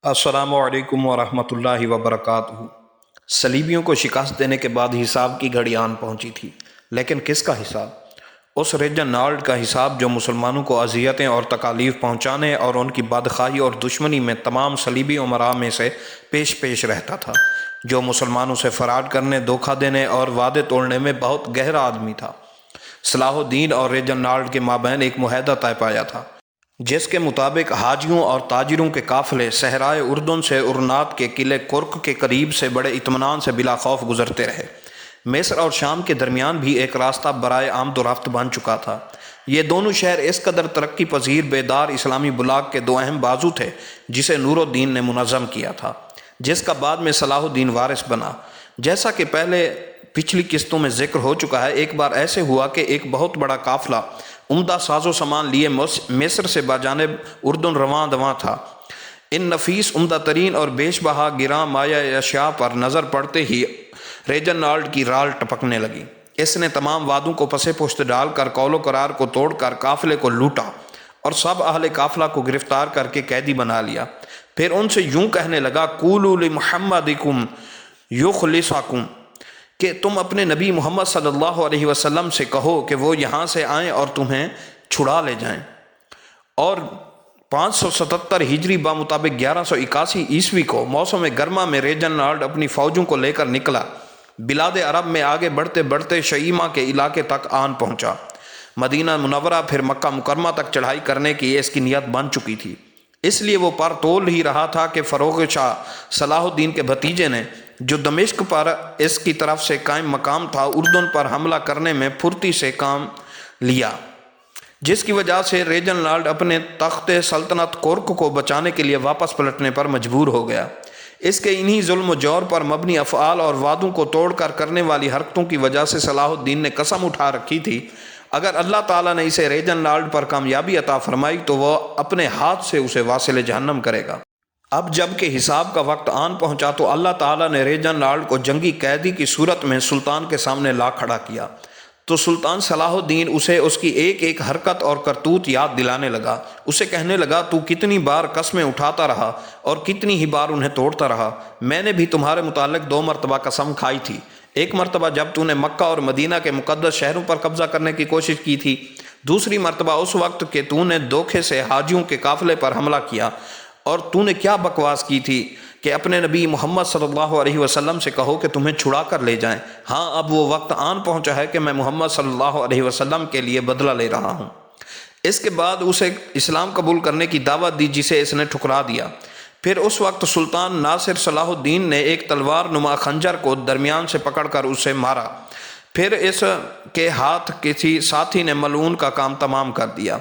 السلام علیکم ورحمۃ اللہ وبرکاتہ۔ صلیبیوں کو شکست دینے کے بعد حساب کی گھڑی آن پہنچی تھی، لیکن کس کا حساب؟ اس ریجنالڈ کا حساب جو مسلمانوں کو اذیتیں اور تکالیف پہنچانے اور ان کی بدخواہی اور دشمنی میں تمام صلیبی امراء میں سے پیش رہتا تھا، جو مسلمانوں سے فراڈ کرنے، دھوکہ دینے اور وعدے توڑنے میں بہت گہرا آدمی تھا۔ صلاح الدین اور ریجنالڈ کے مابین ایک معاہدہ طے پایا تھا، جس کے مطابق حاجیوں اور تاجروں کے قافلے صحرائے اردن سے ارنات کے قلعے کرک کے قریب سے بڑے اطمینان سے بلا خوف گزرتے رہے۔ مصر اور شام کے درمیان بھی ایک راستہ برائے آمد و رفت بن چکا تھا۔ یہ دونوں شہر اس قدر ترقی پذیر بیدار اسلامی بلاک کے دو اہم بازو تھے، جسے نور الدین نے منظم کیا تھا، جس کا بعد میں صلاح الدین وارث بنا۔ جیسا کہ پچھلی قسطوں میں ذکر ہو چکا ہے، ایک بار ایسے ہوا کہ ایک بہت بڑا قافلہ عمدہ ساز و سامان لیے مصر سے بجانب اردن رواں تھا۔ ان نفیس، عمدہ ترین اور بیش بہا گراں مایہ اشیاء پر نظر پڑتے ہی ریجنالڈ کی رال ٹپکنے لگی۔ اس نے تمام وعدوں کو پسے پشت ڈال کر، قول و قرار کو توڑ کر قافلے کو لوٹا اور سب اہل قافلہ کو گرفتار کر کے قیدی بنا لیا۔ پھر ان سے یوں کہنے لگا، قولوا لمحمدکم یخلصکم، کہ تم اپنے نبی محمد صلی اللہ علیہ وسلم سے کہو کہ وہ یہاں سے آئیں اور تمہیں چھڑا لے جائیں۔ اور 577 ہجری بمطابق 1181 عیسوی کو موسم گرما میں ریجنالڈ اپنی فوجوں کو لے کر نکلا۔ بلاد عرب میں آگے بڑھتے بڑھتے شیمہ کے علاقے تک آن پہنچا۔ مدینہ منورہ پھر مکہ مکرمہ تک چڑھائی کرنے کی اس کی نیت بن چکی تھی، اس لیے وہ پر تول ہی رہا تھا کہ فروغ شاہ صلاح الدین کے بھتیجے نے، جو دمشق پر اس کی طرف سے قائم مقام تھا، اردن پر حملہ کرنے میں پھرتی سے کام لیا، جس کی وجہ سے ریجنالڈ اپنے تخت سلطنت کرک کو بچانے کے لیے واپس پلٹنے پر مجبور ہو گیا۔ اس کے انہی ظلم و جور پر مبنی افعال اور وعدوں کو توڑ کر کرنے والی حرکتوں کی وجہ سے صلاح الدین نے قسم اٹھا رکھی تھی، اگر اللہ تعالیٰ نے اسے ریجنالڈ پر کامیابی عطا فرمائی تو وہ اپنے ہاتھ سے اسے واصل جہنم کرے گا۔ اب جب کہ حساب کا وقت آن پہنچا تو اللہ تعالیٰ نے ریجنالڈ کو جنگی قیدی کی صورت میں سلطان کے سامنے لا کھڑا کیا، تو سلطان صلاح الدین اسے اس کی ایک ایک حرکت اور کرتوت یاد دلانے لگا۔ اسے کہنے لگا، تو کتنی بار قسمیں اٹھاتا رہا اور کتنی ہی بار انہیں توڑتا رہا۔ میں نے بھی تمہارے متعلق 2 مرتبہ قسم کھائی تھی، ایک مرتبہ جب تو نے مکہ اور مدینہ کے مقدس شہروں پر قبضہ کرنے کی کوشش کی تھی، دوسری مرتبہ اس وقت کہ تو نے دھوکے سے حاجیوں کے قافلے پر حملہ کیا، اور تو نے کیا بکواس کی تھی کہ اپنے نبی محمد صلی اللہ علیہ وسلم سے کہو کہ تمہیں چھڑا کر لے جائیں۔ ہاں، اب وہ وقت آن پہنچا ہے کہ میں محمد صلی اللہ علیہ وسلم کے لیے بدلہ لے رہا ہوں۔ اس کے بعد اسے اسلام قبول کرنے کی دعوت دی، جسے اس نے ٹھکرا دیا۔ پھر اس وقت سلطان ناصر صلاح الدین نے ایک تلوار نما خنجر کو درمیان سے پکڑ کر اسے مارا، پھر اس کے ہاتھ کسی ساتھی نے ملعون کا کام تمام کر دیا۔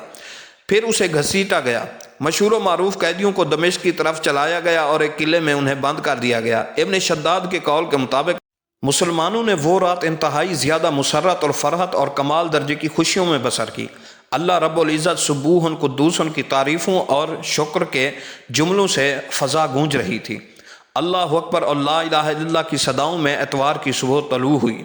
پھر اسے گھسیٹا گیا، مشہور و معروف قیدیوں کو دمشق کی طرف چلایا گیا اور ایک قلعے میں انہیں بند کر دیا گیا۔ ابن شداد کے قول کے مطابق مسلمانوں نے وہ رات انتہائی زیادہ مسرت اور فرحت اور کمال درجے کی خوشیوں میں بسر کی۔ اللہ رب العزت سبوح قدوس کی تعریفوں اور شکر کے جملوں سے فضا گونج رہی تھی۔ اللہ اکبر اور لا الہ الا اللہ کی صداؤں میں اتوار کی صبح طلوع ہوئی۔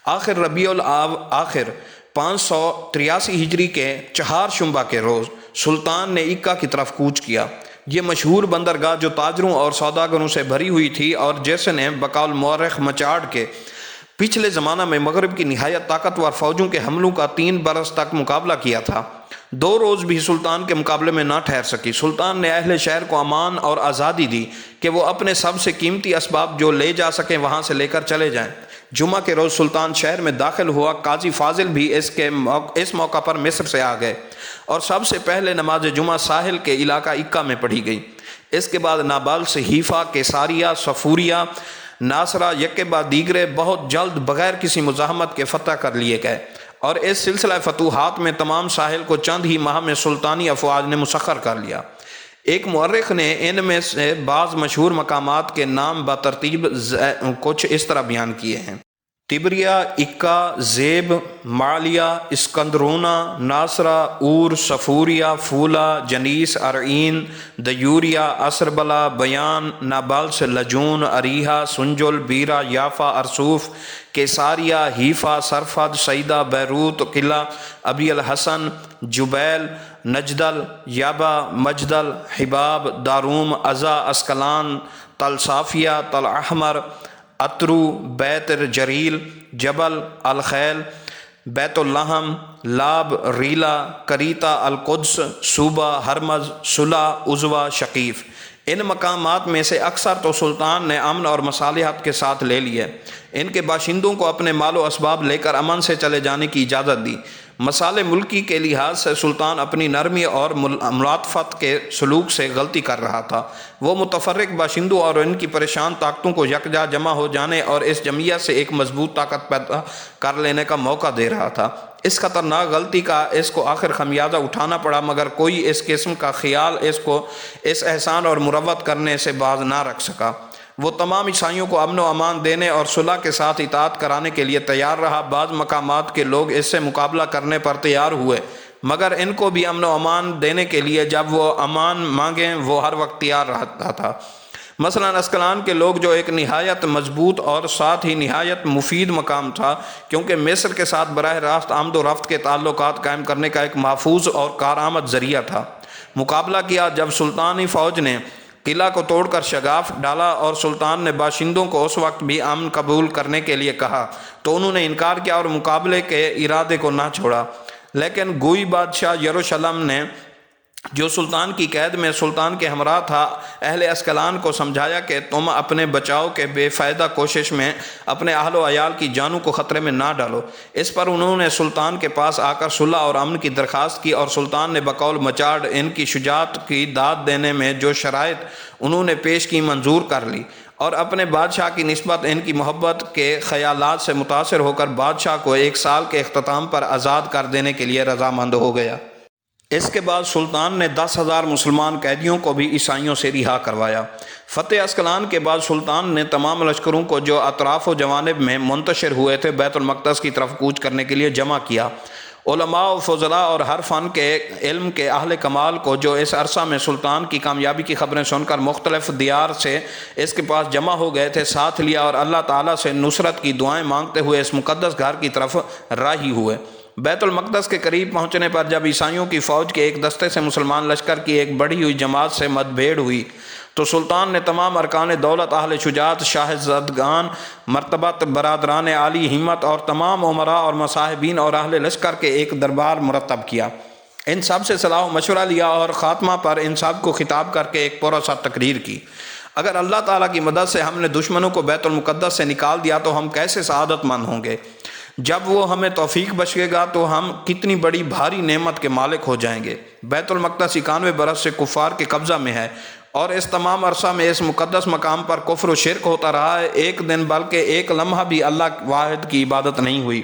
آخر ربیع الآخر 583 ہجری کے 4 شنبہ کے روز سلطان نے عکا کی طرف کوچ کیا۔ یہ مشہور بندرگاہ جو تاجروں اور سوداگروں سے بھری ہوئی تھی اور جس نے بقول مورخ مچاڈ کے پچھلے زمانہ میں مغرب کی نہایت طاقتور فوجوں کے حملوں کا 3 برس تک مقابلہ کیا تھا، 2 روز بھی سلطان کے مقابلے میں نہ ٹھہر سکی۔ سلطان نے اہل شہر کو امان اور آزادی دی کہ وہ اپنے سب سے قیمتی اسباب جو لے جا سکیں وہاں سے لے کر چلے جائیں۔ جمعہ کے روز سلطان شہر میں داخل ہوا۔ قاضی فاضل بھی اس موقع پر مصر سے آ گئے اور سب سے پہلے نماز جمعہ ساحل کے علاقہ عکا میں پڑھی گئی۔ اس کے بعد نابل، صحیفہ، کیساریہ، صفوریہ، ناصرہ، یکے بعد دیگرے بہت جلد بغیر کسی مزاحمت کے فتح کر لیے گئے، اور اس سلسلہ فتوحات میں تمام ساحل کو چند ہی ماہ میں سلطانی افواج نے مسخر کر لیا۔ ایک مورخ نے ان میں سے بعض مشہور مقامات کے نام بترتیب کچھ اس طرح بیان کیے ہیں۔ تبریہ، اکا، زیب، معالیہ، اسکندرونہ، ناصرہ، اور، صفوریہ، فولا، جنیس، ارعین، دیوریہ، اسربلا، بیان، نابلس، لجون، اریحہ، سنجل، بیرہ، یافا، ارسوف، کیساریہ، حیفا، سرفد، سیدہ، بیروت، قلعہ، ابی الحسن، جبیل، نجدل، یابا، مجدل، حباب، داروم، عزا، اسکلان، تل صافیہ، تل احمر، اترو، بیت جریل، جبل الخیل، بیت اللحم، لاب، ریلا، کریتا، القدس، صوبہ، ہرمز، صلح، عزوہ، شقیف۔ ان مقامات میں سے اکثر تو سلطان نے امن اور مصالحت کے ساتھ لے لیے۔ ان کے باشندوں کو اپنے مال و اسباب لے کر امن سے چلے جانے کی اجازت دی۔ مسائل ملکی کے لحاظ سے سلطان اپنی نرمی اور ملاطفت کے سلوک سے غلطی کر رہا تھا۔ وہ متفرق باشندوں اور ان کی پریشان طاقتوں کو یکجا جمع ہو جانے اور اس جمعیت سے ایک مضبوط طاقت پیدا کر لینے کا موقع دے رہا تھا۔ اس خطرناک غلطی کا اس کو آخر خمیازہ اٹھانا پڑا، مگر کوئی اس قسم کا خیال اس کو اس احسان اور مروت کرنے سے باز نہ رکھ سکا۔ وہ تمام عیسائیوں کو امن و امان دینے اور صلح کے ساتھ اطاعت کرانے کے لیے تیار رہا۔ بعض مقامات کے لوگ اس سے مقابلہ کرنے پر تیار ہوئے، مگر ان کو بھی امن و امان دینے کے لیے جب وہ امان مانگیں وہ ہر وقت تیار رہتا تھا۔ مثلا اسکلان کے لوگ، جو ایک نہایت مضبوط اور ساتھ ہی نہایت مفید مقام تھا، کیونکہ مصر کے ساتھ براہ راست آمد و رفت کے تعلقات قائم کرنے کا ایک محفوظ اور کارآمد ذریعہ تھا، مقابلہ کیا۔ جب سلطانی فوج نے قلعہ کو توڑ کر شگاف ڈالا اور سلطان نے باشندوں کو اس وقت بھی امن قبول کرنے کے لیے کہا تو انہوں نے انکار کیا اور مقابلے کے ارادے کو نہ چھوڑا۔ لیکن گوئی بادشاہ یروشلم نے، جو سلطان کی قید میں سلطان کے ہمراہ تھا، اہل اسکلان کو سمجھایا کہ تم اپنے بچاؤ کے بے فائدہ کوشش میں اپنے اہل و عیال کی جانوں کو خطرے میں نہ ڈالو۔ اس پر انہوں نے سلطان کے پاس آ کر صلح اور امن کی درخواست کی، اور سلطان نے بقول مچاڈ ان کی شجاعت کی داد دینے میں جو شرائط انہوں نے پیش کی منظور کر لی، اور اپنے بادشاہ کی نسبت ان کی محبت کے خیالات سے متاثر ہو کر بادشاہ کو 1 سال کے اختتام پر آزاد کر دینے کے لیے رضامند ہو گیا۔ اس کے بعد سلطان نے 10,000 مسلمان قیدیوں کو بھی عیسائیوں سے رہا کروایا۔ فتح اسکلان کے بعد سلطان نے تمام لشکروں کو جو اطراف و جوانب میں منتشر ہوئے تھے بیت المقدس کی طرف کوچ کرنے کے لیے جمع کیا۔ علماء و فضلاء اور ہر فن کے علم کے اہل کمال کو جو اس عرصہ میں سلطان کی کامیابی کی خبریں سن کر مختلف دیار سے اس کے پاس جمع ہو گئے تھے، ساتھ لیا اور اللہ تعالیٰ سے نصرت کی دعائیں مانگتے ہوئے اس مقدس گھر کی طرف راہی ہوئے۔ بیت المقدس کے قریب پہنچنے پر جب عیسائیوں کی فوج کے ایک دستے سے مسلمان لشکر کی ایک بڑھی ہوئی جماعت سے مد بھیڑ ہوئی تو سلطان نے تمام ارکان دولت، اہل شجاعت، شاہزادگان مرتبت، برادران عالی ہمت اور تمام امراء اور مصاحبین اور اہل لشکر کے ایک دربار مرتب کیا۔ ان سب سے صلاح و مشورہ لیا اور خاتمہ پر ان سب کو خطاب کر کے ایک پراسر تقریر کی۔ اگر اللہ تعالیٰ کی مدد سے ہم نے دشمنوں کو بیت المقدس سے نکال دیا تو ہم کیسے سعادت مند ہوں گے۔ جب وہ ہمیں توفیق بخشے گا تو ہم کتنی بڑی بھاری نعمت کے مالک ہو جائیں گے۔ بیت المقدس 91 برس سے کفار کے قبضہ میں ہے، اور اس تمام عرصہ میں اس مقدس مقام پر کفر و شرک ہوتا رہا ہے۔ ایک دن بلکہ ایک لمحہ بھی اللہ واحد کی عبادت نہیں ہوئی۔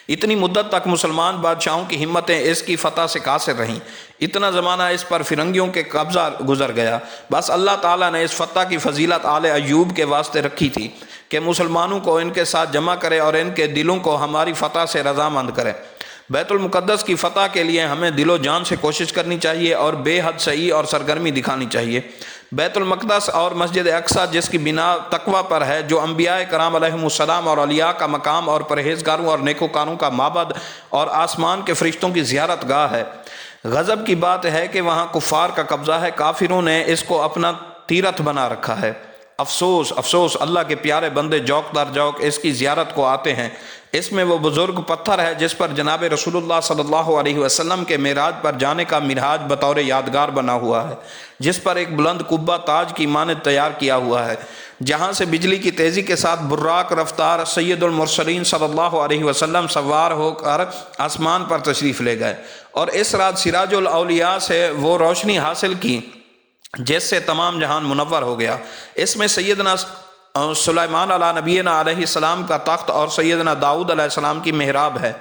اتنی مدت تک مسلمان بادشاہوں کی ہمتیں اس کی فتح سے قاصر رہیں۔ اتنا زمانہ اس پر فرنگیوں کے قبضہ گزر گیا۔ بس اللہ تعالیٰ نے اس فتح کی فضیلت آل ایوب کے واسطے رکھی تھی کہ مسلمانوں کو ان کے ساتھ جمع کرے اور ان کے دلوں کو ہماری فتح سے رضامند کرے۔ بیت المقدس کی فتح کے لیے ہمیں دل و جان سے کوشش کرنی چاہیے اور بے حد سعی اور سرگرمی دکھانی چاہیے۔ بیت المقدس اور مسجد اقصیٰ جس کی بنا تقوی پر ہے، جو انبیاء کرام علیہم السلام اور اولیاء کا مقام اور پرہیزگاروں اور نیکوکاروں کا معبد اور آسمان کے فرشتوں کی زیارت گاہ ہے۔ غضب کی بات ہے کہ وہاں کفار کا قبضہ ہے، کافروں نے اس کو اپنا تیرتھ بنا رکھا ہے۔ افسوس افسوس، اللہ کے پیارے بندے جوک در جوک اس کی زیارت کو آتے ہیں۔ اس میں وہ بزرگ پتھر ہے جس پر جناب رسول اللہ صلی اللہ علیہ وسلم کے معراج پر جانے کا منہاج بطور یادگار بنا ہوا ہے، جس پر ایک بلند قبہ تاج کی مانند تیار کیا ہوا ہے، جہاں سے بجلی کی تیزی کے ساتھ براق رفتار سید المرسلین صلی اللہ علیہ وسلم سوار ہو کر آسمان پر تشریف لے گئے، اور اس رات سراج الاولیاء سے وہ روشنی حاصل کی جس سے تمام جہان منور ہو گیا۔ اس میں سیدنا سلیمان علیہ نبینا علیہ السلام کا تخت اور سیدنا داؤد علیہ السلام کی محراب ہے۔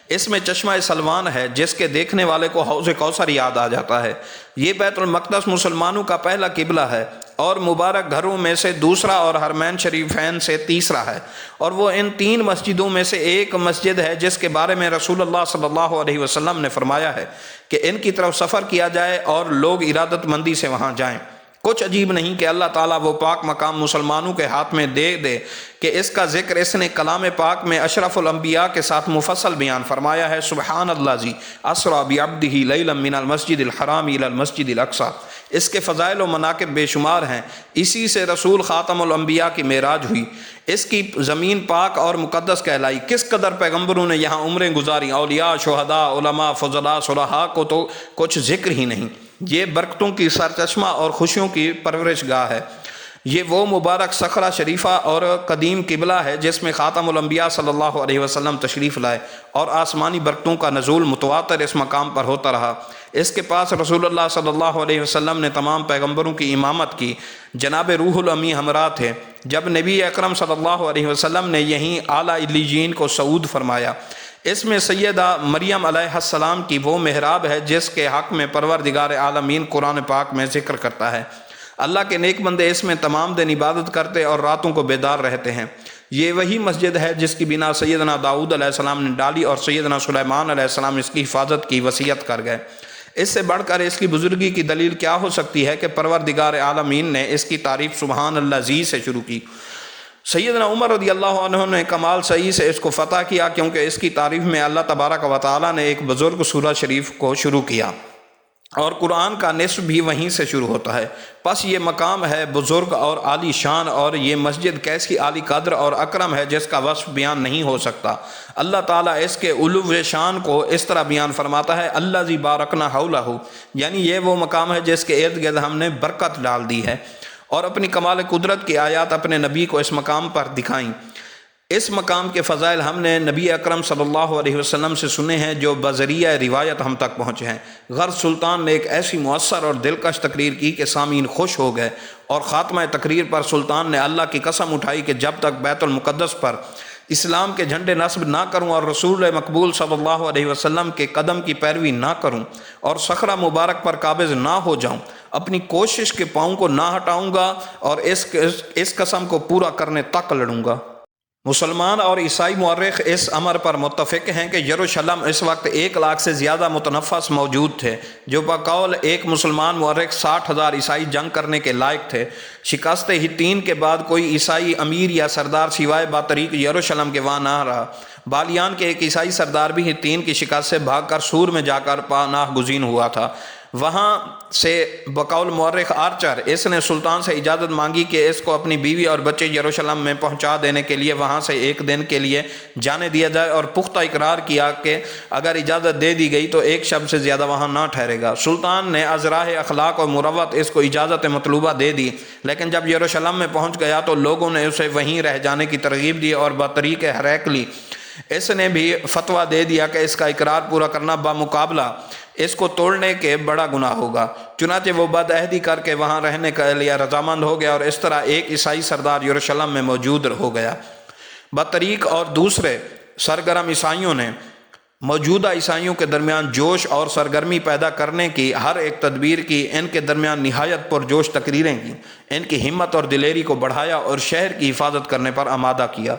اس میں چشمہ سلوان ہے جس کے دیکھنے والے کو حوض کوثر یاد آ جاتا ہے۔ یہ بیت المقدس مسلمانوں کا پہلا قبلہ ہے۔ اور مبارک گھروں میں سے دوسرا اور حرمین شریفین سے تیسرا ہے، اور وہ ان 3 مسجدوں میں سے ایک مسجد ہے جس کے بارے میں رسول اللہ صلی اللہ علیہ وسلم نے فرمایا ہے کہ ان کی طرف سفر کیا جائے اور لوگ ارادت مندی سے وہاں جائیں۔ کچھ عجیب نہیں کہ اللہ تعالیٰ وہ پاک مقام مسلمانوں کے ہاتھ میں دے دے کہ اس کا ذکر اس نے کلام پاک میں اشرف الانبیاء کے ساتھ مفصل بیان فرمایا ہے۔ سبحان اللہ جی اسریٰ بعبدہ لیلا من المسجد الحرام الی المسجد الاقصی۔ اس کے فضائل و مناقب بے شمار ہیں۔ اسی سے رسول خاتم الانبیاء کی معراج ہوئی، اس کی زمین پاک اور مقدس کہلائی۔ کس قدر پیغمبروں نے یہاں عمریں گزاری، اولیاء، شہداء، علماء، فضلاء، صلحاء کو تو کچھ ذکر ہی نہیں۔ یہ برکتوں کی سرچشمہ اور خوشیوں کی پرورش گاہ ہے۔ یہ وہ مبارک صخرہ شریفہ اور قدیم قبلہ ہے جس میں خاتم الانبیاء صلی اللہ علیہ وسلم تشریف لائے، اور آسمانی برکتوں کا نزول متواتر اس مقام پر ہوتا رہا۔ اس کے پاس رسول اللہ صلی اللہ علیہ وسلم نے تمام پیغمبروں کی امامت کی۔ جناب روح الامی ہمراہ تھے جب نبی اکرم صلی اللہ علیہ وسلم نے یہیں اعلیٰ علیین کو صعود فرمایا۔ اس میں سیدہ مریم علیہ السلام کی وہ محراب ہے جس کے حق میں پروردگار عالمین قرآن پاک میں ذکر کرتا ہے۔ اللہ کے نیک بندے اس میں تمام دن عبادت کرتے اور راتوں کو بیدار رہتے ہیں۔ یہ وہی مسجد ہے جس کی بنا سیدنا داؤد علیہ السلام نے ڈالی اور سیدنا سلیمان علیہ السلام اس کی حفاظت کی وصیت کر گئے۔ اس سے بڑھ کر اس کی بزرگی کی دلیل کیا ہو سکتی ہے کہ پروردگار عالمین نے اس کی تعریف سبحان اللہ زی سے شروع کی۔ سیدنا عمر رضی اللہ عنہ نے کمال صحیح سے اس کو فتح کیا کیونکہ اس کی تعریف میں اللہ تبارک و تعالیٰ نے ایک بزرگ سورہ شریف کو شروع کیا، اور قرآن کا نصف بھی وہیں سے شروع ہوتا ہے۔ پس یہ مقام ہے بزرگ اور عالی شان، اور یہ مسجد کیسی عالی قدر اور اکرم ہے جس کا وصف بیان نہیں ہو سکتا۔ اللہ تعالیٰ اس کے علو شان کو اس طرح بیان فرماتا ہے، الذی بارکنا حولہ، یعنی یہ وہ مقام ہے جس کے ارد گرد ہم نے برکت ڈال دی ہے، اور اپنی کمال قدرت کی آیات اپنے نبی کو اس مقام پر دکھائیں۔ اس مقام کے فضائل ہم نے نبی اکرم صلی اللہ علیہ وسلم سے سنے ہیں جو بذریعہ روایت ہم تک پہنچے ہیں۔ غرض سلطان نے ایک ایسی مؤثر اور دلکش تقریر کی کہ سامعین خوش ہو گئے، اور خاتمہ تقریر پر سلطان نے اللہ کی قسم اٹھائی کہ جب تک بیت المقدس پر اسلام کے جھنڈے نصب نہ کروں اور رسول مقبول صلی اللہ علیہ وسلم کے قدم کی پیروی نہ کروں اور صخرہ مبارک پر قابض نہ ہو جاؤں، اپنی کوشش کے پاؤں کو نہ ہٹاؤں گا اور اس قسم کو پورا کرنے تک لڑوں گا۔ مسلمان اور عیسائی مورخ اس امر پر متفق ہیں کہ یروشلم اس وقت 1 لاکھ سے زیادہ متنفس موجود تھے، جو بقول ایک مسلمان مورخ 60,000 عیسائی جنگ کرنے کے لائق تھے۔ شکست ہتین کے بعد کوئی عیسائی امیر یا سردار سوائے باطریق یروشلم کے وہاں نہ رہا۔ بالیان کے ایک عیسائی سردار بھی ہتین کی شکست سے بھاگ کر سور میں جا کر پناہ گزین ہوا تھا۔ وہاں سے بقول مورخ آرچر اس نے سلطان سے اجازت مانگی کہ اس کو اپنی بیوی اور بچے یروشلم میں پہنچا دینے کے لیے وہاں سے 1 دن کے لیے جانے دیا جائے، اور پختہ اقرار کیا کہ اگر اجازت دے دی گئی تو 1 شب سے زیادہ وہاں نہ ٹھہرے گا۔ سلطان نے از راہ اخلاق اور مروت اس کو اجازت مطلوبہ دے دی، لیکن جب یروشلم میں پہنچ گیا تو لوگوں نے اسے وہیں رہ جانے کی ترغیب دی، اور بطریق ہریکلی اس نے بھی فتویٰ دے دیا کہ اس کا اقرار پورا کرنا بمقابلہ اس کو توڑنے کے بڑا گناہ ہوگا۔ چنانچہ وہ بدعہدی کر کے وہاں رہنے کے لیے رضامند ہو گیا، اور اس طرح ایک عیسائی سردار یروشلم میں موجود ہو گیا۔ بطریق اور دوسرے سرگرم عیسائیوں نے موجودہ عیسائیوں کے درمیان جوش اور سرگرمی پیدا کرنے کی ہر ایک تدبیر کی، ان کے درمیان نہایت پرجوش تقریریں کی، ان کی ہمت اور دلیری کو بڑھایا اور شہر کی حفاظت کرنے پر آمادہ کیا۔